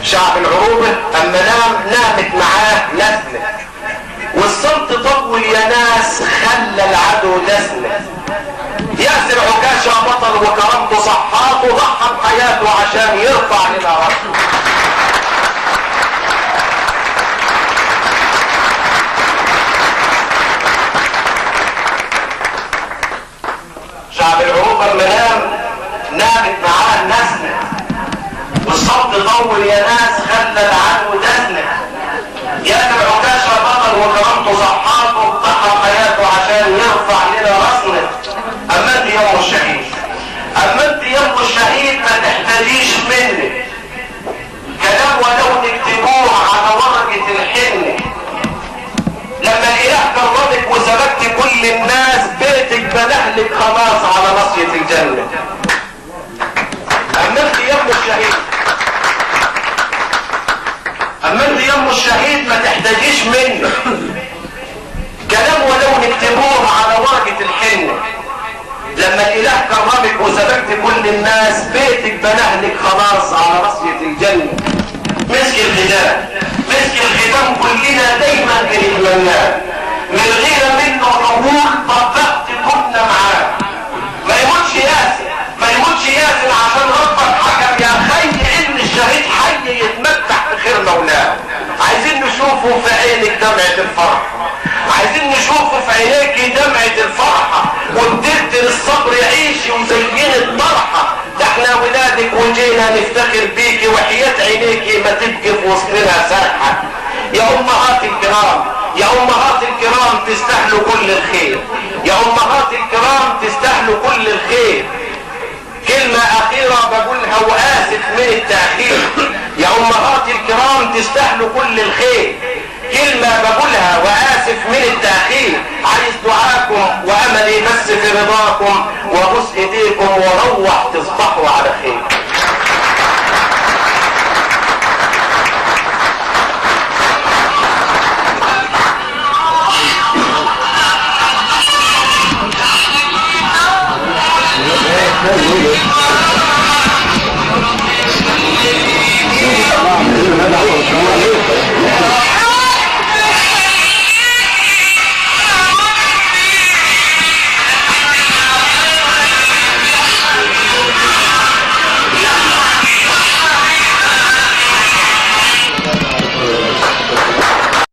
شعب العروبة اما نامت معاه نسله، والصمت طول يا ناس خلى العدو دسله. ياسر عكاشة بطل وكرامته صحاته، ضحى بحياته عشان يرفع لنا راسه. شعب العروبة اما نامت معاه نسله، والصمت طول يا ناس خلى العدو دسله. ياسر عكاشة بطل وكرامته صحاته، ضحى بحياته عشان يرفع لنا راسنا. اما انت يوم الشهيد، اما انت يوم الشهيد ما تحتاجيش مني كلام ولو تكتبوه على ورقة الحنة. لما الاله كرمك وسبكت كل الناس، بيتك بنهلك خلاص على ناصية الجنة. اما انت يوم الشهيد، اما انت يوم الشهيد ما تحتاجيش مني كلام ولو نكتبوه على ورقة الحنة. لما الاله كرمك وسبكت كل الناس، بيتك بنهلك خلاص على ناصية الجنة. مسك الختام، مسك الختام كلنا دايما بنتمناه، من غير منه عمود طبقت كنا معاه. ما يموتش ياسر، ما يموتش ياسر عشان ربك حكم يا خي ان الشهيد حي يتمتع بخير مولاه. عايزين نشوفه في عينك دمعة الفرح، عايزين نشوفه في عينيك دمعة الفرحة، وقدرت للصبر عيشي وزين الطرحة. ده احنا ولادك وجينا نفتخر بيكي، وحياة عينيكي ما تبقي في وسطنا ساحة. يا امهات الكرام، يا امهات الكرام تستاهلوا كل الخير، يا امهات الكرام تستاهلوا كل الخير. كلمة اخيرة بقولها واسف من التأخير، يا امهات الكرام تستاهلوا كل الخير. كلمة بقولها واسف من التأخير، عايز دعاكم واملي بس في رضاكم، وابوس ايديكم وروح تصبحوا على خير.